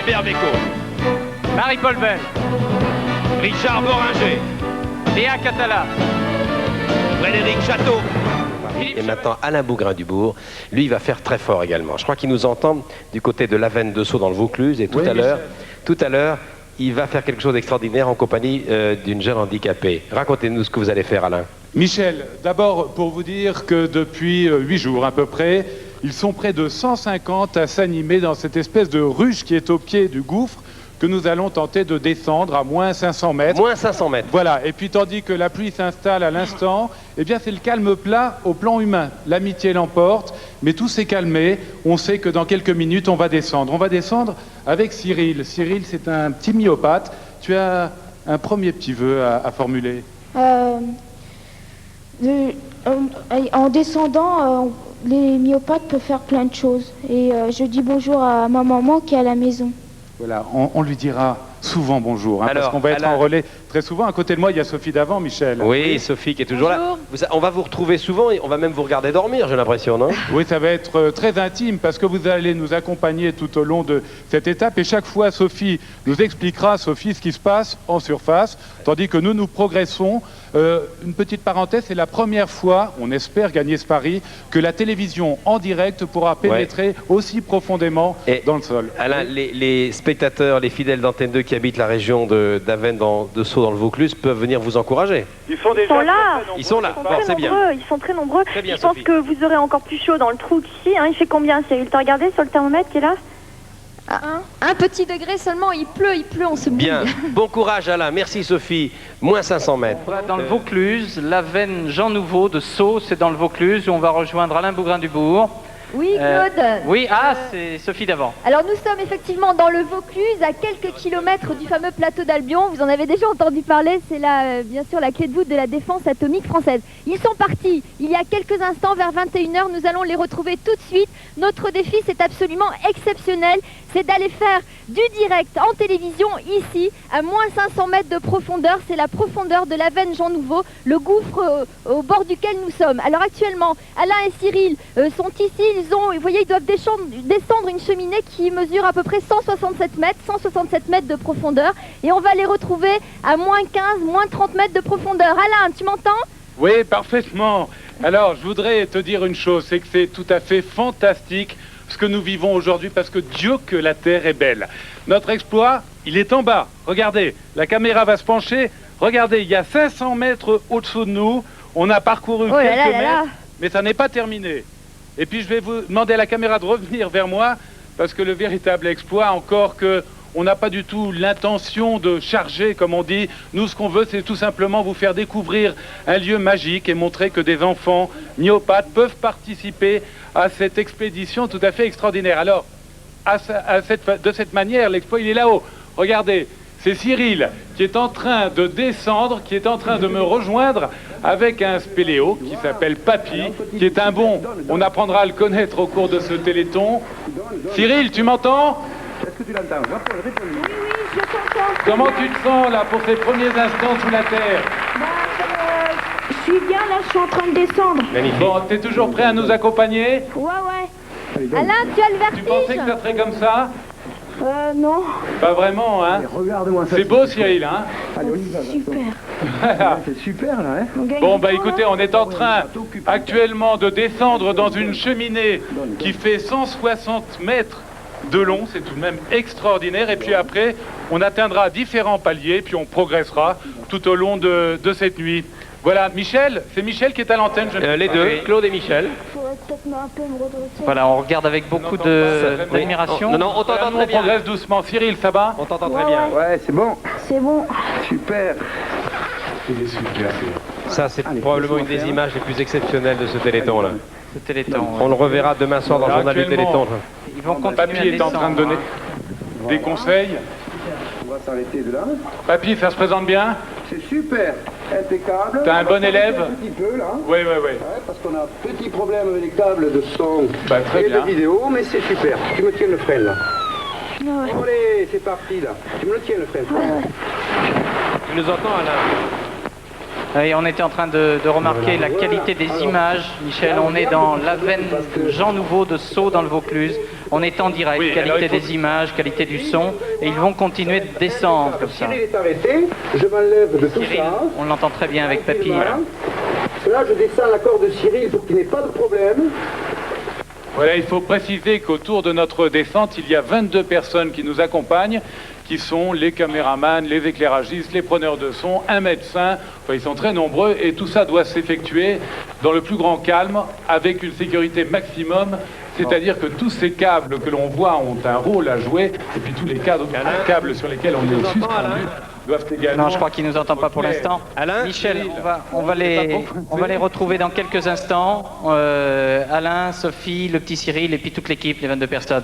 Berbeco. Marie-Paul Bell. Richard Boringer. Léa Catala. Frédéric Château. Et maintenant, Alain Bougrain-Dubourg, lui, il va faire très fort également. Je crois qu'il nous entend du côté de l'Avenne de Sceaux dans le Vaucluse. Et tout à l'heure, il va faire quelque chose d'extraordinaire en compagnie d'une jeune handicapée. Racontez-nous ce que vous allez faire, Alain. Michel, d'abord pour vous dire que depuis 8 jours à peu près, ils sont près de 150 à s'animer dans cette espèce de ruche qui est au pied du gouffre que nous allons tenter de descendre à moins 500 mètres. Moins 500 mètres. Voilà, et puis tandis que la pluie s'installe à l'instant, eh bien c'est le calme plat au plan humain. L'amitié l'emporte, mais tout s'est calmé. On sait que dans quelques minutes, on va descendre. On va descendre avec Cyril. Cyril, c'est un petit myopathe. Tu as un premier petit vœu à formuler. En descendant, les myopathes peuvent faire plein de choses. Et je dis bonjour à ma maman qui est à la maison. Voilà, on lui dira souvent bonjour, hein, parce qu'on va être en relais très souvent. À côté de moi, il y a Sophie Davant, Michel. Oui, Sophie qui est toujours là. On va vous retrouver souvent et on va même vous regarder dormir, j'ai l'impression, non? Oui, ça va être très intime parce que vous allez nous accompagner tout au long de cette étape et chaque fois, Sophie nous expliquera, Sophie, ce qui se passe en surface, tandis que nous progressons. Une petite parenthèse, c'est la première fois, on espère gagner ce pari, que la télévision en direct pourra pénétrer aussi profondément dans le sol. Alain, les spectateurs, les fidèles d'Antenne 2 qui habitent la région d'Avenne, de Sceaux dans le Vaucluse, peuvent venir vous encourager. Ils sont là. Ils sont là. C'est bien. Ils sont très nombreux. Très bien, je pense que vous aurez encore plus chaud dans le trou qu'ici. Hein. Il fait combien, Cyril? T'as regardé sur le thermomètre qui est là? Un petit degré seulement, il pleut, on se mouille. Bien, bon courage Alain, merci Sophie, moins 500 mètres. Dans le Vaucluse, l'Avenne Jean Nouveau de Sceaux, c'est dans le Vaucluse, où on va rejoindre Alain Bougrain-Dubourg. Oui, Claude. Oui, c'est Sophie Davant. Alors nous sommes effectivement dans le Vaucluse, à quelques kilomètres du fameux plateau d'Albion. Vous en avez déjà entendu parler, c'est là, bien sûr, la clé de voûte de la défense atomique française. Ils sont partis il y a quelques instants, vers 21h. Nous allons les retrouver tout de suite. Notre défi, c'est absolument exceptionnel. C'est d'aller faire du direct en télévision, ici, à moins 500 mètres de profondeur. C'est la profondeur de l'Avenne Jean Nouveau, le gouffre au bord duquel nous sommes. Alors actuellement, Alain et Cyril sont ici. Vous voyez, ils doivent descendre une cheminée qui mesure à peu près 167 mètres de profondeur. Et on va les retrouver à moins 15, moins 30 mètres de profondeur. Alain, tu m'entends? Oui, parfaitement. Alors, je voudrais te dire une chose, c'est que c'est tout à fait fantastique ce que nous vivons aujourd'hui, parce que Dieu que la Terre est belle. Notre exploit, il est en bas. Regardez, la caméra va se pencher. Regardez, il y a 500 mètres au-dessous de nous. On a parcouru quelques mètres, mais ça n'est pas terminé. Et puis je vais vous demander à la caméra de revenir vers moi, parce que le véritable exploit, encore que on n'a pas du tout l'intention de charger, comme on dit. Nous, ce qu'on veut, c'est tout simplement vous faire découvrir un lieu magique et montrer que des enfants myopathes peuvent participer à cette expédition tout à fait extraordinaire. Alors, de cette manière, l'exploit, il est là-haut. Regardez, c'est Cyril qui est en train de descendre, qui est en train de me rejoindre avec un spéléo qui s'appelle Papy, qui est un bon. On apprendra à le connaître au cours de ce téléthon. Cyril, tu m'entends? Est-ce que tu l'entends? Oui, je t'entends. Comment tu te sens là pour ces premiers instants sous la terre? Je suis bien là, je suis en train de descendre. Magnifique. Bon, t'es toujours prêt à nous accompagner? Ouais. Alain, tu as le vertige? Tu pensais que ça serait comme ça? Non. Pas vraiment, hein? Regarde-moi ça. C'est beau, Cyril, hein? Allez, on y va. Super. C'est super, là, hein? Bon, bah écoutez, on est en train actuellement de descendre dans une cheminée qui fait 160 mètres de long. C'est tout de même extraordinaire. Et puis après, on atteindra différents paliers, puis on progressera tout au long de cette nuit. Voilà, Michel, c'est Michel qui est à l'antenne. Les deux, Claude et Michel. Voilà, on regarde avec beaucoup d'admiration. Non, on t'entend très bien. On progresse doucement. Cyril, ça va? On t'entend très bien. Ouais, c'est bon. C'est bon. Super. Ça, c'est probablement une des images les plus exceptionnelles de ce téléthon-là. Ce téléthon. On le reverra demain soir dans le journal du téléthon. Ils vont continuer Papy à est en train de donner des conseils. On va s'arrêter de là. Papy, ça se présente bien? C'est super. Impeccable. T'es un bon élève? Un petit peu, là. Oui. Ouais, parce qu'on a un petit problème avec les câbles de son très et bien. de vidéo, mais c'est super. Tu me tiens le frein, là. Ouais. Allez, c'est parti, là. Tu me le tiens le frein. Tu nous entends, Alain? Et on était en train de remarquer la qualité des images. Michel, on est dans l'Avenne Jean Nouveau de Sceaux dans le Vaucluse. On est en direct, Oui, alors qualité il faut- des images, qualité du son, et ils vont continuer de descendre comme ça. Cyril est arrêté, je m'enlève de tout Cyril, ça. on l'entend très bien avec Papy. Là. Là, je descends la corde de Cyril pour qu'il n'ait pas de problème. Voilà, il faut préciser qu'autour de notre descente, il y a 22 personnes qui nous accompagnent, qui sont les caméramans, les éclairagistes, les preneurs de son, un médecin. Enfin, ils sont très nombreux et tout ça doit s'effectuer dans le plus grand calme, avec une sécurité maximum. C'est-à-dire que tous ces câbles que l'on voit ont un rôle à jouer, et puis tous les câbles sur lesquels on est suspendu doivent également... Non, je crois qu'il ne nous entend pas pour l'instant. Michel, on va les retrouver dans quelques instants. Alain, Sophie, le petit Cyril et puis toute l'équipe, les 22 personnes.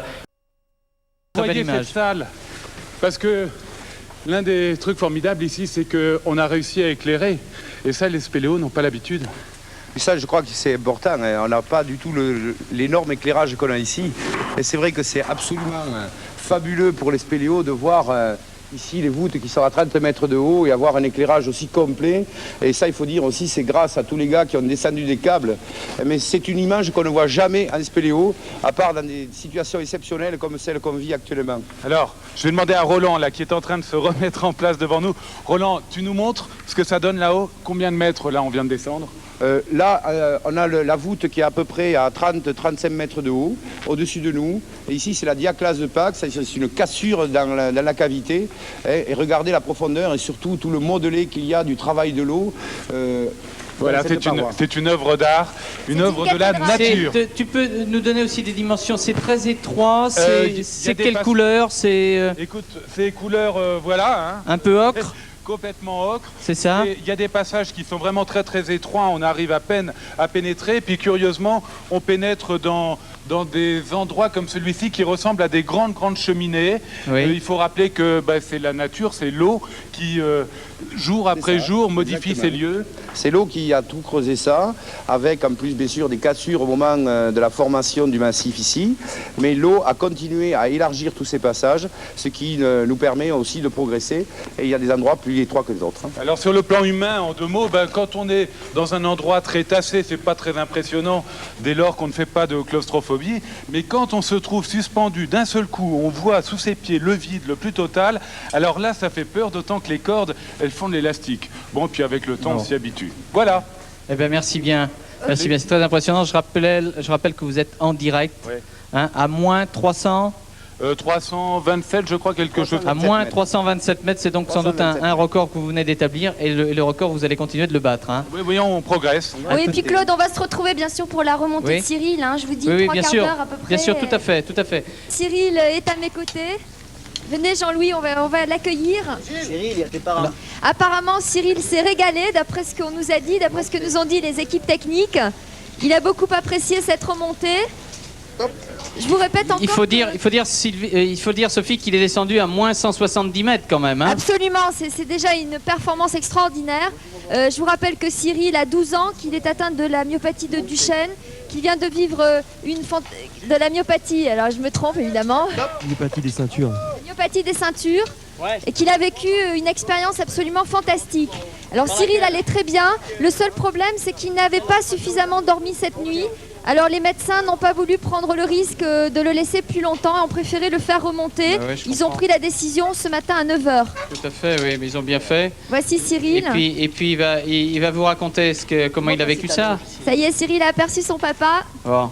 Très belle Voyez image. cette salle, parce que l'un des trucs formidables ici, c'est qu'on a réussi à éclairer, et ça, les spéléos n'ont pas l'habitude. Et ça, je crois que c'est important. On n'a pas du tout l'énorme éclairage qu'on a ici. Et c'est vrai que c'est absolument fabuleux pour les spéléos de voir ici les voûtes qui sont à 30 mètres de haut et avoir un éclairage aussi complet. Et ça, il faut dire aussi, c'est grâce à tous les gars qui ont descendu des câbles. Mais c'est une image qu'on ne voit jamais en spéléo, à part dans des situations exceptionnelles comme celle qu'on vit actuellement. Alors, je vais demander à Roland, là, qui est en train de se remettre en place devant nous. Roland, tu nous montres ce que ça donne là-haut? Combien de mètres, là, on vient de descendre? On a la voûte qui est à peu près à 30-35 mètres de haut, au-dessus de nous. Et ici, c'est la diaclase de Pâques, c'est une cassure dans la cavité. Et regardez la profondeur et surtout tout le modelé qu'il y a du travail de l'eau. Voilà, c'est une œuvre d'art, une œuvre de la nature. Tu peux nous donner aussi des dimensions? C'est très étroit, y a c'est des quelle couleur? C'est Écoute, ces couleurs, voilà. Hein. un peu ocre? Complètement ocre. C'est ça? Il y a des passages qui sont vraiment très très étroits, on arrive à peine à pénétrer, puis curieusement, on pénètre dans des endroits comme celui-ci qui ressemblent à des grandes cheminées. Oui. Il faut rappeler que c'est la nature, c'est l'eau qui, jour après jour, modifie ces lieux. C'est l'eau qui a tout creusé ça, avec en plus bien sûr des cassures au moment de la formation du massif ici. Mais l'eau a continué à élargir tous ces passages, ce qui nous permet aussi de progresser. Et il y a des endroits plus étroits que d'autres. Alors sur le plan humain, en deux mots, quand on est dans un endroit très tassé, c'est pas très impressionnant dès lors qu'on ne fait pas de claustrophobie. Mais quand on se trouve suspendu d'un seul coup, on voit sous ses pieds le vide le plus total, alors là ça fait peur, d'autant que les cordes, elles font de l'élastique. Bon, puis avec le temps, on s'y habitue. Voilà. Eh bien, merci bien. Merci bien, c'est très impressionnant. Je rappelle que vous êtes en direct, Ouais. hein, à moins 300... 327, je crois, quelque chose. À moins 327 mètres, c'est donc sans doute un record que vous venez d'établir. Et le record, vous allez continuer de le battre. Hein. Oui, voyons, on progresse. Oui, et puis Claude, on va se retrouver bien sûr pour la remontée Oui. de Cyril. Hein, je vous dis Oui, 3 bien quarts sûr. d'heure à peu près. Bien sûr, tout à fait, tout à fait. Cyril est à mes côtés. Venez Jean-Louis, on va l'accueillir. Cyril, il y a tes parents. Apparemment, Cyril s'est régalé, d'après ce qu'on nous a dit, d'après ce que nous ont dit les équipes techniques. Il a beaucoup apprécié cette remontée. Je vous répète encore. Il faut dire, Sophie, qu'il est descendu à moins 170 mètres quand même. Hein. Absolument, c'est déjà une performance extraordinaire. Je vous rappelle que Cyril a 12 ans, qu'il est atteint de la myopathie de Duchenne, qu'il vient de vivre de la myopathie, alors je me trompe évidemment. Myopathie des ceintures. Myopathie des ceintures. Et qu'il a vécu une expérience absolument fantastique. Alors Cyril allait très bien, le seul problème c'est qu'il n'avait pas suffisamment dormi cette nuit. Alors les médecins n'ont pas voulu prendre le risque de le laisser plus longtemps et ont préféré le faire remonter. Ah ouais, ils ont pris la décision ce matin à 9h. Tout à fait, oui, mais ils ont bien fait. Voici Cyril. Et puis il va vous raconter comment il a vécu ça. Ça y est, Cyril a aperçu son papa. Bon,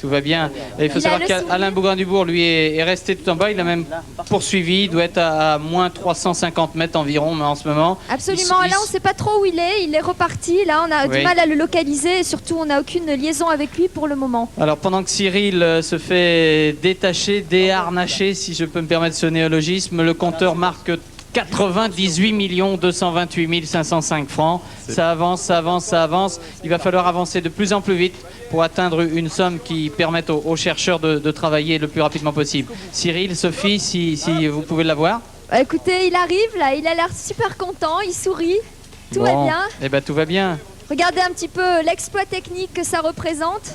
tout va bien. Et il faut savoir qu'Alain Bougrain-Dubourg, lui, est resté tout en bas. Il a même poursuivi. Il doit être à moins 350 mètres environ en ce moment. Absolument. Là, on ne sait pas trop où il est. Il est reparti. Là, on a du mal à le localiser. Et surtout, on n'a aucune liaison avec lui pour le moment. Alors, pendant que Cyril se fait détacher, déharnacher, si je peux me permettre ce néologisme, le compteur marque 98 228 505 francs. Ça avance, ça avance, ça avance. Il va falloir avancer de plus en plus vite pour atteindre une somme qui permette aux chercheurs de travailler le plus rapidement possible. Cyril, Sophie, si vous pouvez l'avoir. Écoutez, il arrive là, il a l'air super content, il sourit. Tout va bien. Eh bien, tout va bien. Regardez un petit peu l'exploit technique que ça représente.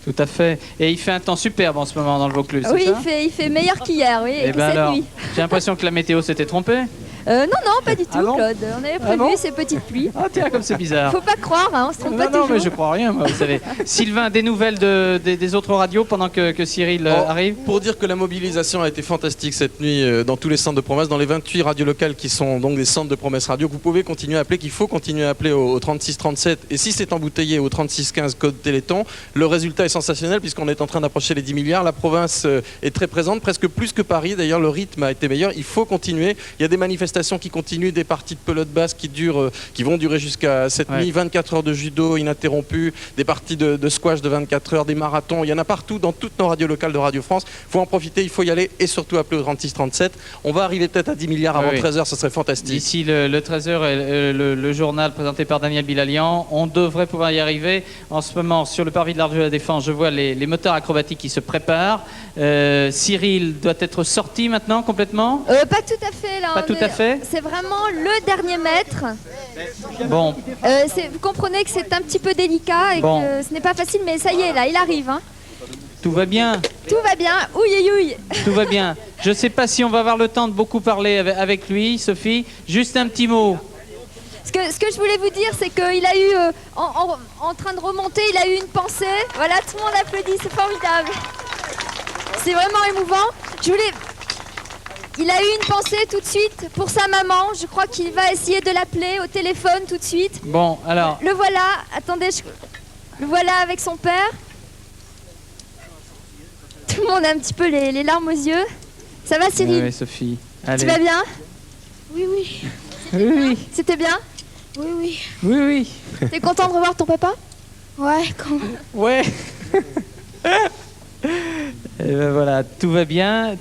Tout à fait. Et il fait un temps superbe en ce moment dans le Vaucluse. Oui, il fait meilleur qu'hier, oui, et que cette nuit. J'ai l'impression que la météo s'était trompée. Non, pas du tout, Ah bon Claude. On avait prévu bon ces petites pluies. Ah tiens, comme c'est bizarre. Faut pas croire, hein, on se trompe pas toujours. Non, mais je crois rien, moi, vous savez. Sylvain, des nouvelles des autres radios pendant que Cyril arrive? Pour dire que la mobilisation a été fantastique cette nuit dans tous les centres de promesses, dans les 28 radios locales qui sont donc des centres de promesses radio, que vous pouvez continuer à appeler, qu'il faut continuer à appeler au 36 37, et si c'est embouteillé au 36 15 code Téléthon, le résultat est sensationnel puisqu'on est en train d'approcher les 10 milliards. La province est très présente, presque plus que Paris. D'ailleurs, le rythme a été meilleur. Il faut continuer. Il y a des manifestations qui continuent, des parties de pelote basse qui vont durer jusqu'à cette nuit, 24 heures de judo ininterrompues, des parties de squash de 24 heures, des marathons. Il y en a partout dans toutes nos radios locales de Radio France. Il faut en profiter, il faut y aller et surtout appeler au 36 37. On va arriver peut-être à 10 milliards avant 13h, ce serait fantastique. D'ici le 13h, le journal présenté par Daniel Bilalian, on devrait pouvoir y arriver. En ce moment, sur le parvis de l'Arc de la Défense, je vois les moteurs acrobatiques qui se préparent. Cyril doit être sorti maintenant complètement? Pas tout à fait, là. Pas tout à fait? C'est vraiment le dernier mètre. Bon. Vous comprenez que c'est un petit peu délicat et Bon. que ce n'est pas facile, mais ça y est, là, il arrive. Hein. Tout va bien? Tout va bien. Ouille. Tout va bien. Je ne sais pas si on va avoir le temps de beaucoup parler avec lui, Sophie. Juste un petit mot. Ce que je voulais vous dire, c'est qu'il a eu, en train de remonter, il a eu une pensée. Voilà, tout le monde applaudit, c'est formidable. C'est vraiment émouvant. Il a eu une pensée tout de suite pour sa maman. Je crois qu'il va essayer de l'appeler au téléphone tout de suite. Bon, alors. Le voilà. Attendez, le voilà avec son père. Tout le monde a un petit peu les larmes aux yeux. Ça va, Cyril? Oui, Sophie. Allez. Tu vas bien? Oui. Oui. C'était bien? Oui. Oui. T'es content de revoir ton papa? Ouais, quand même. Ouais. Et ben voilà, tout va bien,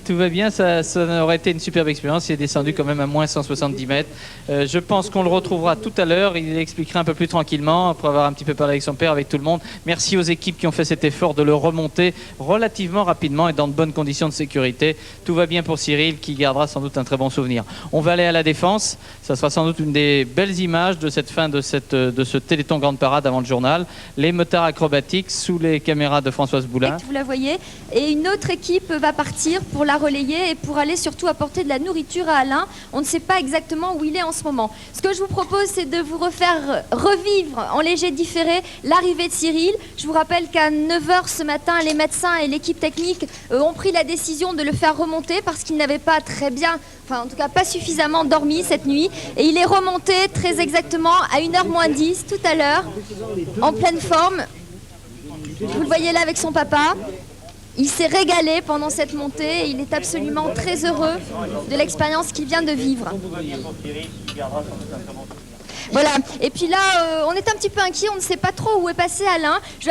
ça aurait été une superbe expérience. Il est descendu quand même à moins 170 mètres. Je pense qu'on le retrouvera tout à l'heure. Il expliquera un peu plus tranquillement, après avoir un petit peu parlé avec son père, avec tout le monde. Merci aux équipes qui ont fait cet effort de le remonter relativement rapidement et dans de bonnes conditions de sécurité. Tout va bien pour Cyril, qui gardera sans doute un très bon souvenir. On va aller à la Défense. Ça sera sans doute une des belles images de cette fin de ce Téléthon Grande Parade avant le journal. Les motards acrobatiques sous les caméras de Françoise Boulin. Vous la voyez. Et une autre équipe va partir pour la relayer et pour aller surtout apporter de la nourriture à Alain. On ne sait pas exactement où il est en ce moment. Ce que je vous propose, c'est de vous refaire revivre en léger différé l'arrivée de Cyril. Je vous rappelle qu'à 9h ce matin, les médecins et l'équipe technique ont pris la décision de le faire remonter parce qu'il n'avait pas très bien, enfin en tout cas pas suffisamment dormi cette nuit. Et il est remonté très exactement à 1h moins 10 tout à l'heure, en pleine forme. Vous le voyez là avec son papa. Il s'est régalé pendant cette montée et il est absolument très heureux de l'expérience qu'il vient de vivre. Voilà, et puis là, on est un petit peu inquiet, on ne sait pas trop où est passé Alain. Je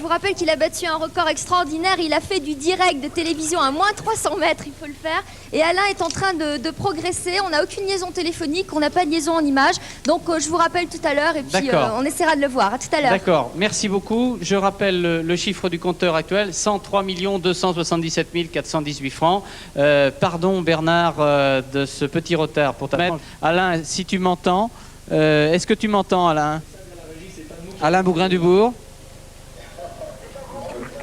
vous rappelle qu'il a battu un record extraordinaire, il a fait du direct de télévision à moins 300 mètres, il faut le faire. Et Alain est en train de progresser, on n'a aucune liaison téléphonique, on n'a pas de liaison en image. Donc je vous rappelle tout à l'heure et puis on essaiera de le voir. À tout à l'heure. D'accord, merci beaucoup. Je rappelle le chiffre du compteur actuel, 103 277 418 francs. Pardon Bernard de ce petit retard pour ta mettre. Alain, si tu m'entends... est-ce que tu m'entends, Alain? Alain Bougrain-Dubourg?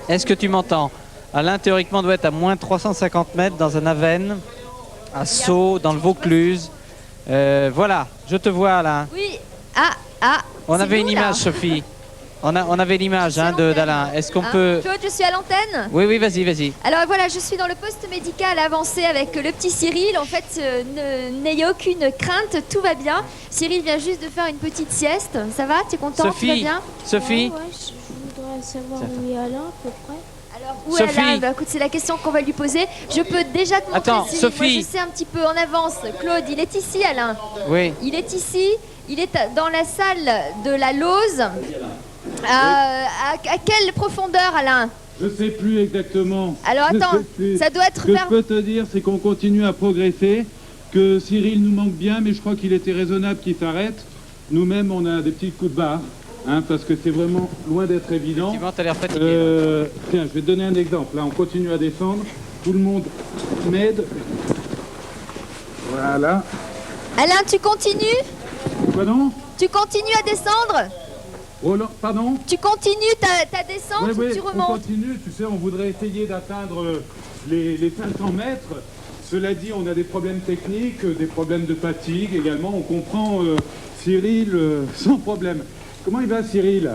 Est-ce que tu m'entends? Alain, théoriquement, doit être à moins 350 mètres dans un Aven, à Sceaux, dans le Vaucluse. Voilà, je te vois, Alain. Oui, on avait une image, Sophie. On avait l'image d'Alain. Est-ce qu'on peut... Claude, je suis à l'antenne. Oui, vas-y. Alors voilà, je suis dans le poste médical avancé avec le petit Cyril. En fait, n'ayez aucune crainte, tout va bien. Cyril vient juste de faire une petite sieste. Ça va? Tu es content? Sophie, tout va bien? Sophie. Ouais, je voudrais savoir où est Alain à peu près. Alors, où Sophie. est Alain? Bah, écoute, c'est la question qu'on va lui poser. Je peux déjà te montrer. Attends, Cyril. Sophie. Moi, je sais un petit peu en avance. Claude, il est ici, Alain. Oui. Il est ici. Il est dans la salle de la Lose. À quelle profondeur, Alain? Je sais plus exactement. Alors attends, ça doit être Ce que je peux te dire, c'est qu'on continue à progresser, que Cyril nous manque bien, mais je crois qu'il était raisonnable qu'il s'arrête. Nous-mêmes, on a des petits coups de barre, parce que c'est vraiment loin d'être évident. Effectivement, t'as l'air fatigué. Tiens, je vais te donner un exemple. Là, on continue à descendre. Tout le monde m'aide. Voilà. Alain, tu continues? Pardon? Tu continues à descendre? Oh là, pardon? Tu continues ta descente ou tu remontes? On continue, tu sais, on voudrait essayer d'atteindre les 500 mètres. Cela dit, on a des problèmes techniques, des problèmes de fatigue également. On comprend Cyril sans problème. Comment il va, Cyril?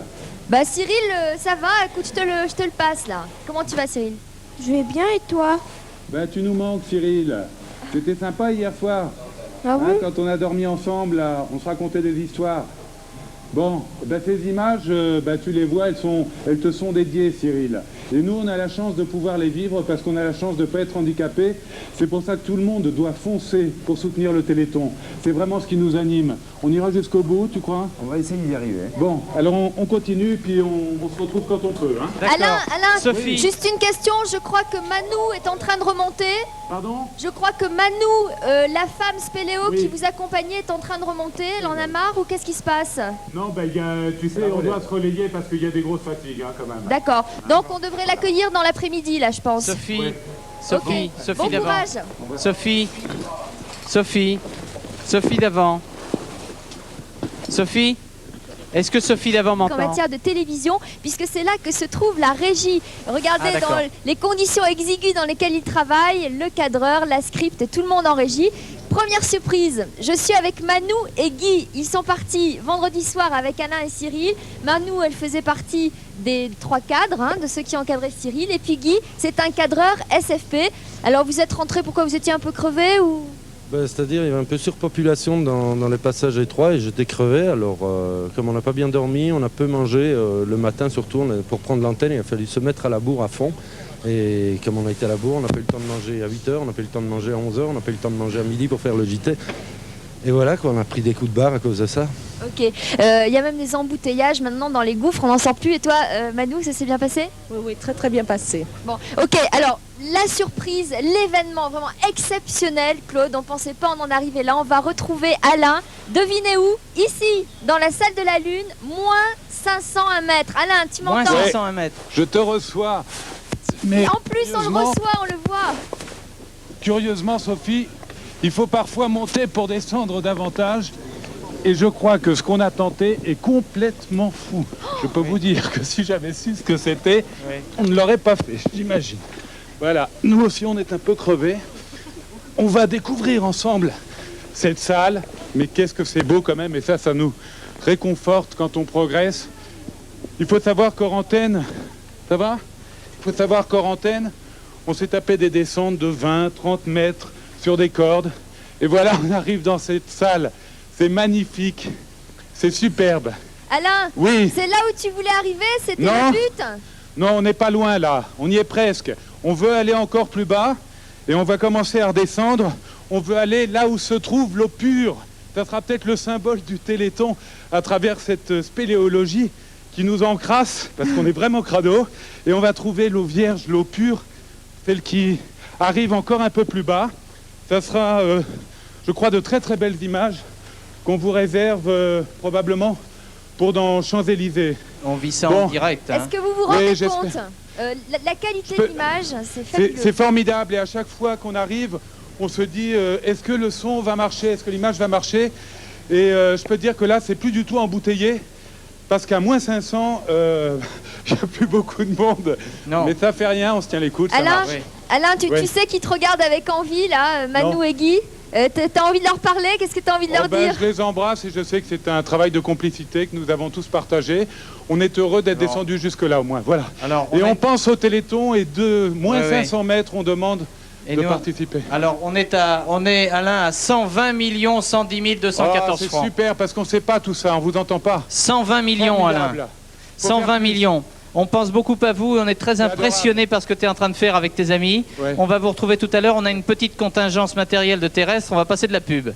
Bah Cyril, ça va, écoute, je te le passe là. Comment tu vas, Cyril? Je vais bien et toi? Bah tu nous manques, Cyril. C'était sympa hier soir. Ah oui? Quand on a dormi ensemble, là, on se racontait des histoires. Bon, bah ces images, tu les vois, elles te sont dédiées, Cyril. Et nous, on a la chance de pouvoir les vivre parce qu'on a la chance de ne pas être handicapé. C'est pour ça que tout le monde doit foncer pour soutenir le Téléthon. C'est vraiment ce qui nous anime. On ira jusqu'au bout, tu crois? On va essayer d'y arriver. Bon, alors on continue, puis on se retrouve quand on peut. Hein. Alain, Sophie. Juste une question, je crois que Manou est en train de remonter. Pardon? Je crois que Manou, la femme spéléo Oui. qui vous accompagnait, est en train de remonter. Elle en a marre ou qu'est-ce qui se passe? Non, tu sais, on doit se relayer parce qu'il y a des grosses fatigues, quand même. D'accord. Donc on devrait l'accueillir dans l'après-midi, là, je pense. Sophie, Ouais. Sophie, Ok. Sophie Bon d'avant. courage. Sophie d'avant. Sophie, est-ce que Sophie d'avant En m'entend? matière de télévision, puisque c'est là que se trouve la régie. Regardez Ah, d'accord. dans les conditions exiguës dans lesquelles il travaille, le cadreur, la script, tout le monde en régie. Première surprise, je suis avec Manou et Guy. Ils sont partis vendredi soir avec Alain et Cyril. Manou, elle faisait partie des 3 cadres, de ceux qui encadraient Cyril. Et puis Guy, c'est un cadreur SFP. Alors vous êtes rentrés, pourquoi vous étiez un peu crevé ou... C'est-à-dire il y avait un peu surpopulation dans les passages étroits et j'étais crevé. Alors comme on n'a pas bien dormi, on a peu mangé le matin surtout pour prendre l'antenne, il a fallu se mettre à la bourre à fond. Et comme on a été à la bourre, on n'a pas eu le temps de manger à 8h, on n'a pas eu le temps de manger à 11h, on n'a pas eu le temps de manger à midi pour faire le JT. Et voilà, on a pris des coups de barre à cause de ça. Ok. Il y a même des embouteillages maintenant dans les gouffres, on n'en sort plus. Et toi, Manou, ça s'est bien passé? Oui, très très bien passé. Bon, ok, alors la surprise, l'événement vraiment exceptionnel, Claude, on pensait pas en arriver là. On va retrouver Alain, devinez où? Ici, dans la salle de la Lune, moins 501 mètres. Alain, tu m'entends? Moins 501 mètres. Je te reçois. Mais En plus, on le reçoit, on le voit. curieusement, Sophie, il faut parfois monter pour descendre davantage. Et je crois que ce qu'on a tenté est complètement fou. Je peux vous dire que si j'avais su ce que c'était, on ne l'aurait pas fait, j'imagine. Voilà, nous aussi on est un peu crevés. On va découvrir ensemble cette salle, mais qu'est-ce que c'est beau quand même, et ça nous réconforte quand on progresse. Il faut savoir qu'hors antenne, ça va? Il faut savoir qu'hors antenne, on s'est tapé des descentes de 20, 30 mètres sur des cordes. Et voilà, on arrive dans cette salle. C'est magnifique, c'est superbe. Alain, Oui. c'est là où tu voulais arriver? C'était Non. le but? Non, on n'est pas loin là, on y est presque. On veut aller encore plus bas et on va commencer à redescendre. On veut aller là où se trouve l'eau pure. Ça sera peut-être le symbole du Téléthon à travers cette spéléologie qui nous encrasse parce qu'on est vraiment crado. Et on va trouver l'eau vierge, l'eau pure, celle qui arrive encore un peu plus bas. Ça sera, je crois, de très très belles images qu'on vous réserve probablement pour dans Champs-Élysées. On vit ça Bon. en direct. Est-ce que vous vous Oui, rendez j'espère. compte? La qualité peux- de l'image, c'est fabuleux. C'est formidable et à chaque fois qu'on arrive, on se dit est-ce que le son va marcher, est-ce que l'image va marcher? Et je peux te dire que là, c'est plus du tout embouteillé parce qu'à moins 500, il n'y a plus beaucoup de monde. Non. Mais ça fait rien, on se tient les coudes, ça Alain, marche. Alain, tu Ouais. sais qu'ils te regardent avec envie, là, Manou Non. et Guy. T'as envie de leur parler? Qu'est-ce que t'as envie de leur dire? Je les embrasse et je sais que c'est un travail de complicité que nous avons tous partagé. On est heureux d'être descendus jusque-là au moins. Voilà. Alors, Et on pense au Téléthon et de moins Ouais, ouais. 500 mètres, on demande Et de nous, participer. Alors, on est Alain à 120 110 214 c'est francs. super parce qu'on ne sait pas tout ça, on vous entend pas. 120 millions, Alain. Formidable. Faut 120 faire plus. millions. On pense beaucoup à vous, on est très impressionnés par ce que tu es en train de faire avec tes amis. Ouais. On va vous retrouver tout à l'heure, on a une petite contingence matérielle de terrestres, on va passer de la pub.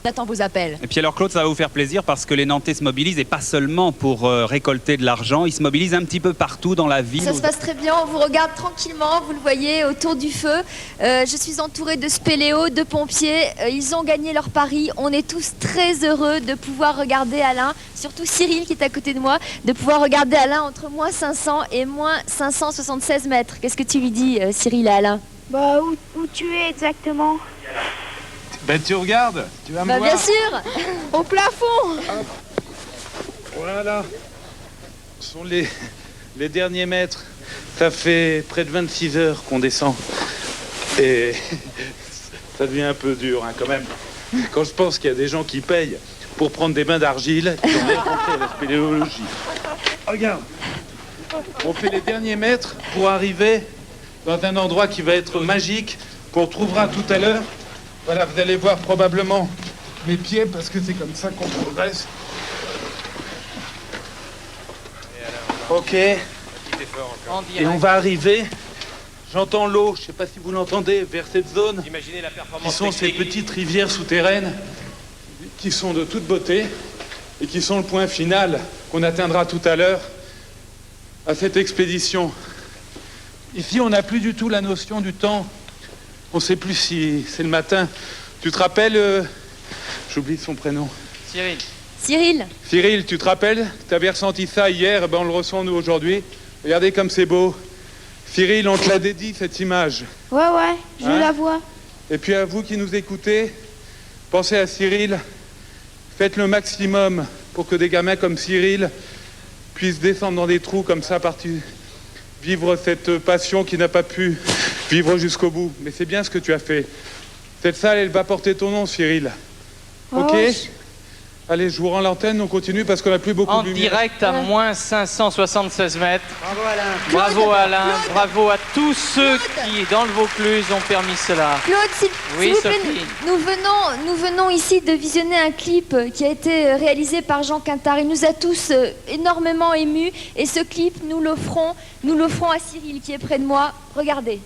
On attend vos appels. Et puis alors Claude, ça va vous faire plaisir parce que les Nantais se mobilisent et pas seulement pour récolter de l'argent, ils se mobilisent un petit peu partout dans la ville. Ça se passe très bien, on vous regarde tranquillement, vous le voyez, autour du feu. Je suis entourée de spéléos, de pompiers. Ils ont gagné leur pari. On est tous très heureux de pouvoir regarder Alain, surtout Cyril qui est à côté de moi, de pouvoir regarder Alain entre moins 500 et moins 576 mètres. Qu'est-ce que tu lui dis, Cyril, à Alain? Bah, où tu es exactement? Ben tu regardes, tu vas me Bah voir. bien sûr. Au plafond. Voilà. Ce sont les derniers mètres. Ça fait près de 26 heures qu'on descend. Et ça devient un peu dur, hein, quand même. Quand je pense qu'il y a des gens qui payent pour prendre des bains d'argile, ils ont rien compris à la spéléologie. Regarde, on fait les derniers mètres pour arriver dans un endroit qui va être magique, qu'on trouvera tout à l'heure. Voilà, vous allez voir probablement mes pieds, parce que c'est comme ça qu'on progresse. Ok. Et on va arriver. J'entends l'eau, je ne sais pas si vous l'entendez, vers cette zone. Imaginez la Qui performance sont ces technique. petites rivières souterraines qui sont de toute beauté et qui sont le point final qu'on atteindra tout à l'heure à cette expédition. Ici, on n'a plus du tout la notion du temps. On ne sait plus si c'est le matin. Tu te rappelles j'oublie son prénom. Cyril. Cyril. Cyril, tu te rappelles? Tu avais ressenti ça hier, eh ben on le ressent nous aujourd'hui. Regardez comme c'est beau. Cyril, on te l'a dédié cette image. Ouais, je Hein? la vois. Et puis à vous qui nous écoutez, pensez à Cyril. Faites le maximum pour que des gamins comme Cyril puissent descendre dans des trous comme ça, vivre cette passion qui n'a pas pu vivre jusqu'au bout. Mais c'est bien ce que tu as fait. Cette salle, elle va porter ton nom, Cyril. Ok? Allez, je vous rends l'antenne, on continue parce qu'on n'a plus beaucoup En de lumière. direct à moins 576 mètres. Bravo Alain. Bravo Alain, bravo à tous ceux qui, dans le Vaucluse, ont permis cela. Claude, s'il Oui, vous plaît, Sophie. nous venons ici de visionner un clip qui a été réalisé par Jean Quintard. Il nous a tous énormément émus et ce clip, nous l'offrons à Cyril qui est près de moi. Regardez.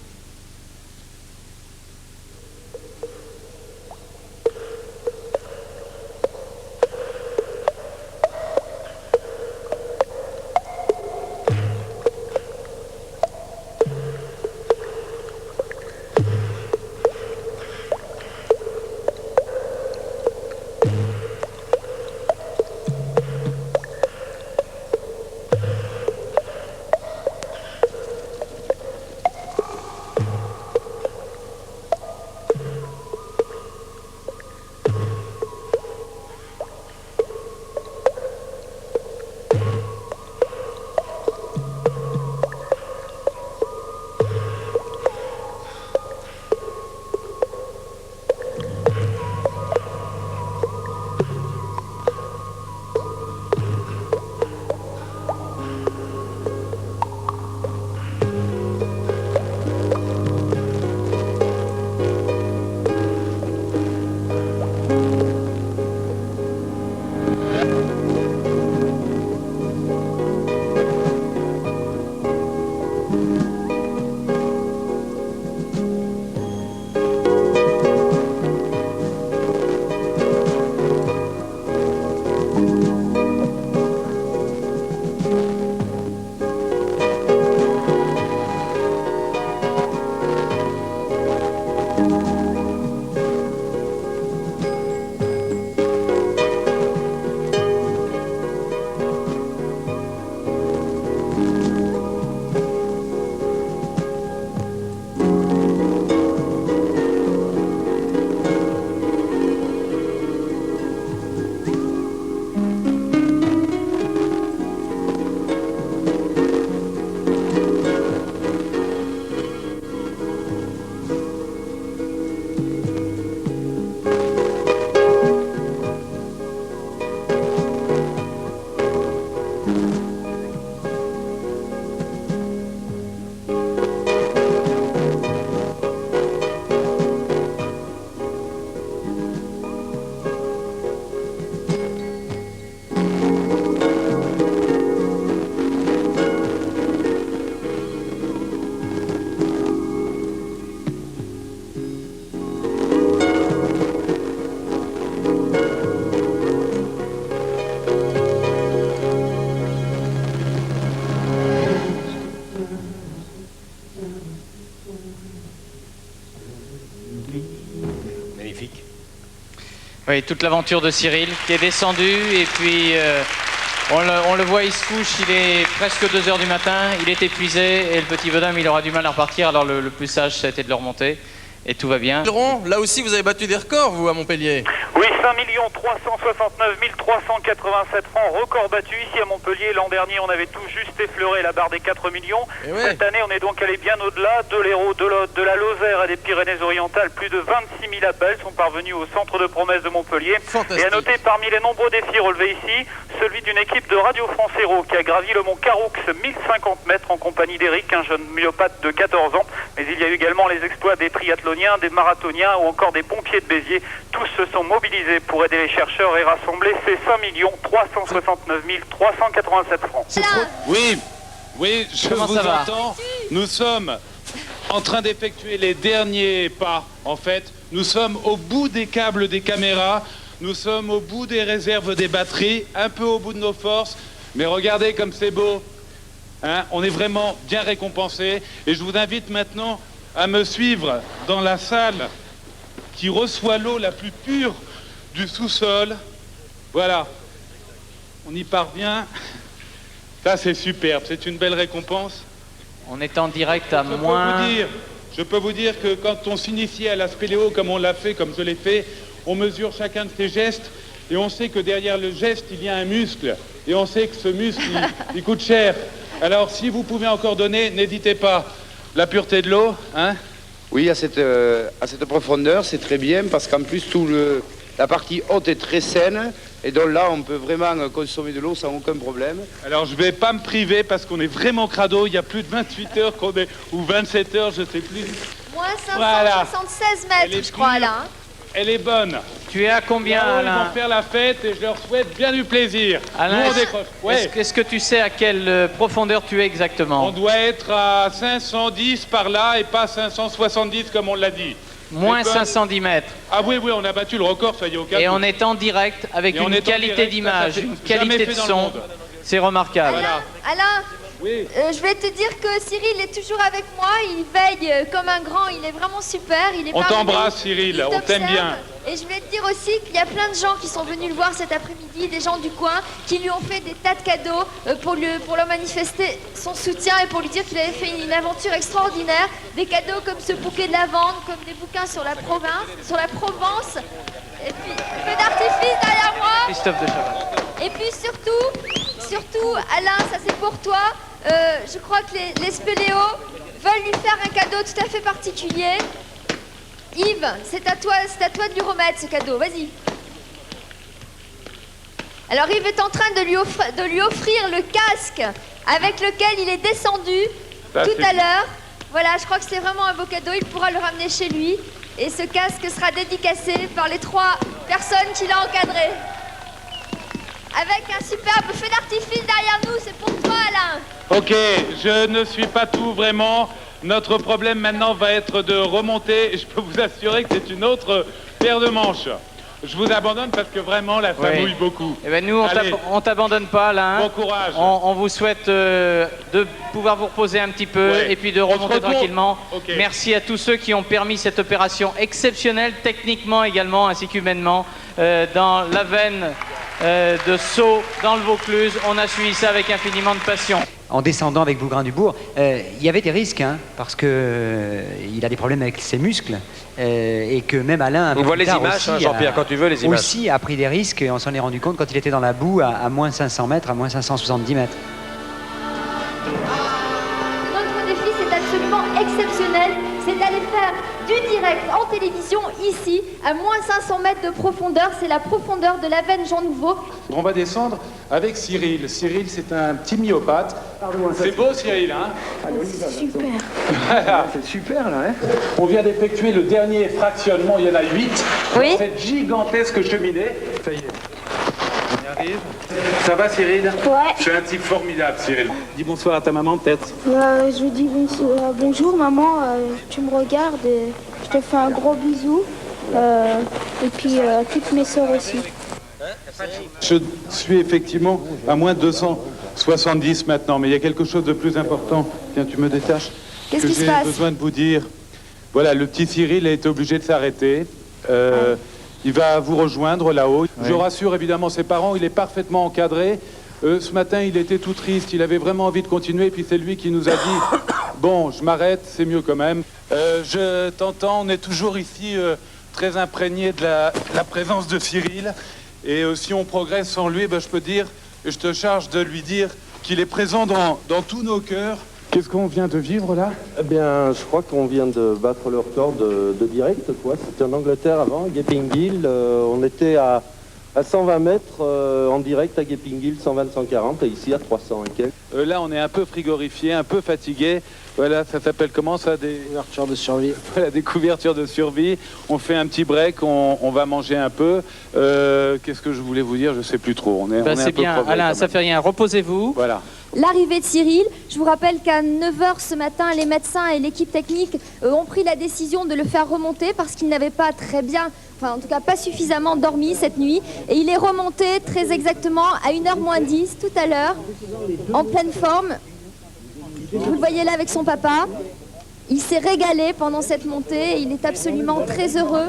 Magnifique. Oui, toute l'aventure de Cyril qui est descendu et puis on le voit, il se couche, il est presque 2 h du matin, il est épuisé et le petit bonhomme il aura du mal à repartir, alors le plus sage ça a été de le remonter. et tout va bien. Là aussi, vous avez battu des records, vous, à Montpellier. Oui, 5 369 387 francs, record battu ici à Montpellier. L'an dernier, on avait tout juste effleuré la barre des 4 millions. Cette année, on est donc allé bien au-delà. De l'Hérault, de la Lozère et des Pyrénées-Orientales, plus de 26 000 appels sont parvenus au centre de promesse de Montpellier. Fantastique. Et à noter parmi les nombreux défis relevés ici, celui d'une équipe de Radio France Hérault qui a gravi le mont Caroux, 1050 mètres, en compagnie d'Éric, un jeune myopathe de 14 ans. Mais il y a eu également les exploits des triathloniens, des marathoniens ou encore des pompiers de Béziers. Tous se sont mobilisés pour aider les chercheurs et rassembler ces 5 369 387 francs. Oui, je vous entends. Nous sommes en train d'effectuer les derniers pas, en fait. Nous sommes au bout des câbles des caméras, nous sommes au bout des réserves des batteries, un peu au bout de nos forces. Mais regardez comme c'est beau. Hein, on est vraiment bien récompensé. Et je vous invite maintenant à me suivre dans la salle qui reçoit l'eau la plus pure du sous-sol. Voilà, on y parvient. Ça, c'est superbe, c'est une belle récompense. On est en direct à moins... Je peux vous dire que quand on s'initie à la spéléo, comme on l'a fait, comme je l'ai fait, on mesure chacun de ses gestes et on sait que derrière le geste, il y a un muscle. Et on sait que ce muscle, il coûte cher. Alors, si vous pouvez encore donner, n'hésitez pas. La pureté de l'eau, hein? Oui, à cette profondeur, c'est très bien parce qu'en plus, la partie haute est très saine. Et donc là, on peut vraiment consommer de l'eau sans aucun problème. Alors, je ne vais pas me priver parce qu'on est vraiment crado. Il y a plus de 28 heures qu'on est, ou 27 heures, je ne sais plus. Moins 576 mètres, je crois, là. Elle est bonne. Tu es à combien, Alain? Ils vont faire la fête et je leur souhaite bien du plaisir. Alain, nous, on décroche. Ouais. Est-ce que tu sais à quelle profondeur tu es exactement? On doit être à 510 par là et pas 570 comme on l'a dit. Moins 510 mètres. Ah oui, on a battu le record, soyez au cas. Et on est en direct avec une qualité d'image, une qualité de son. C'est remarquable. Alain, je vais te dire que Cyril est toujours avec moi, il veille comme un grand, il est vraiment super. On t'embrasse Cyril, on t'aime bien. Et je vais te dire aussi qu'il y a plein de gens qui sont venus le voir cet après-midi, des gens du coin, qui lui ont fait des tas de cadeaux pour leur manifester son soutien et pour lui dire qu'il avait fait une aventure extraordinaire. Des cadeaux comme ce bouquet de lavande, comme des bouquins sur la Provence. Et puis, feu d'artifice derrière moi. Christophe de Chavannes. Et puis surtout, Alain, ça c'est pour toi. Je crois que les spéléos veulent lui faire un cadeau tout à fait particulier. Yves, c'est à toi de lui remettre ce cadeau, vas-y. Alors Yves est en train de lui offrir le casque avec lequel il est descendu tout à l'heure. Voilà, je crois que c'est vraiment un beau cadeau, il pourra le ramener chez lui. Et ce casque sera dédicacé par les 3 personnes qu'il a encadrées. Avec un superbe feu d'artifice derrière nous, c'est pour toi Alain. Ok, je ne suis pas tout vraiment. Notre problème maintenant va être de remonter. Je peux vous assurer que c'est une autre paire de manches. Je vous abandonne parce que vraiment là ça mouille beaucoup. Eh ben nous on t'abandonne pas là. Bon courage. On vous souhaite de pouvoir vous reposer un petit peu et puis de remonter tranquillement. Merci à tous ceux qui ont permis cette opération exceptionnelle, techniquement également ainsi qu'humainement, dans la veine de Sceaux, dans le Vaucluse. On a suivi ça avec infiniment de passion. En descendant avec Bougrain-Dubourg, il y avait des risques, hein, parce que il a des problèmes avec ses muscles, et que même Alain... On voit les images, Jean-Pierre, quand tu veux, les images. Aussi a pris des risques, et on s'en est rendu compte quand il était dans la boue à moins 500 mètres, à moins 570 mètres. Notre défi, c'est absolument exceptionnel, c'est d'aller faire du direct en télévision, ici, à moins 500 mètres de profondeur. C'est la profondeur de la veine Jean Nouveau. On va descendre avec Cyril. Cyril, c'est un petit myopathe. C'est beau, Cyril, hein? C'est super. C'est super, là, hein? On vient d'effectuer le dernier fractionnement, il y en a 8. Oui. Cette gigantesque cheminée. Ça y est. On y arrive. Ça va, Cyril? Ouais. Je suis un type formidable, Cyril. Dis bonsoir à ta maman, peut-être. Je dis bonjour maman, tu me regardes et je te fais un gros bisou. Et puis à toutes mes sœurs aussi. Je suis effectivement à moins de 270 maintenant, mais il y a quelque chose de plus important. Tiens, tu me détaches. Qu'est-ce qui se passe? J'ai besoin de vous dire. Voilà, le petit Cyril a été obligé de s'arrêter. Il va vous rejoindre là-haut. Oui. Je rassure évidemment ses parents, il est parfaitement encadré. Ce matin, il était tout triste, il avait vraiment envie de continuer, et puis c'est lui qui nous a dit Bon, je m'arrête, c'est mieux quand même. Je t'entends, on est toujours ici très imprégné de la présence de Cyril. Et si on progresse sans lui, je peux dire, et je te charge de lui dire qu'il est présent dans tous nos cœurs. Qu'est-ce qu'on vient de vivre là? Eh bien, je crois qu'on vient de battre le record de direct, quoi. C'était en Angleterre avant, à Gaping-Hill. On était à 120 mètres en direct à Gaping-Hill, 120-140, et ici à 300 et quelques. Là, on est un peu frigorifié, un peu fatigué. Voilà, ça s'appelle comment ça? Des couvertures de survie. Voilà, des couvertures de survie. On fait un petit break, on va manger un peu. Qu'est-ce que je voulais vous dire? Je sais plus trop. On est un c'est peu bien, crevé, Alain, quand ça même. fait rien. Reposez-vous. Voilà. L'arrivée de Cyril, je vous rappelle qu'à 9h ce matin, les médecins et l'équipe technique ont pris la décision de le faire remonter parce qu'il n'avait pas très bien, enfin en tout cas pas suffisamment dormi cette nuit. Et il est remonté très exactement à 1h-10 tout à l'heure, en pleine forme. Vous le voyez là avec son papa. Il s'est régalé pendant cette montée et il est absolument très heureux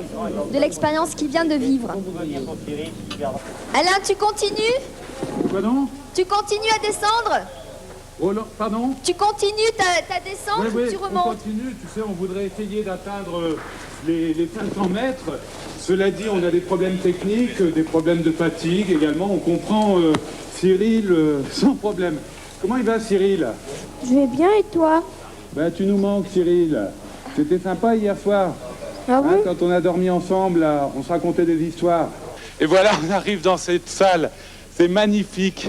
de l'expérience qu'il vient de vivre. Alain, tu continues? Pardon? Tu continues à descendre? Oh non, pardon? Tu continues ta descente ou tu on remontes? continue. Tu sais, on voudrait essayer d'atteindre les 500 mètres. Cela dit, on a des problèmes techniques, des problèmes de fatigue également. On comprend Cyril sans problème. Comment il va, Cyril? Je vais bien et toi? Ben, tu nous manques, Cyril. C'était sympa hier soir. Ah oui? Quand on a dormi ensemble, là, on se racontait des histoires. Et voilà, on arrive dans cette salle. C'est magnifique.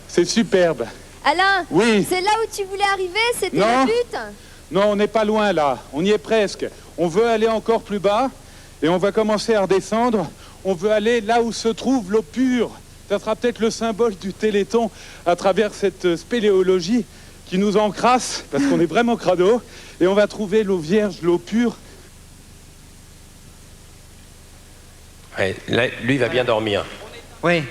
C'est superbe. Alain, Oui. c'est là où tu voulais arriver? C'était Non. le but? Non, on n'est pas loin, là. On y est presque. On veut aller encore plus bas et on va commencer à redescendre. On veut aller là où se trouve l'eau pure. Ça sera peut-être le symbole du Téléthon à travers cette spéléologie qui nous encrasse, parce qu'on est vraiment crado, et on va trouver l'eau vierge, l'eau pure. Ouais, là, lui va bien dormir. Oui.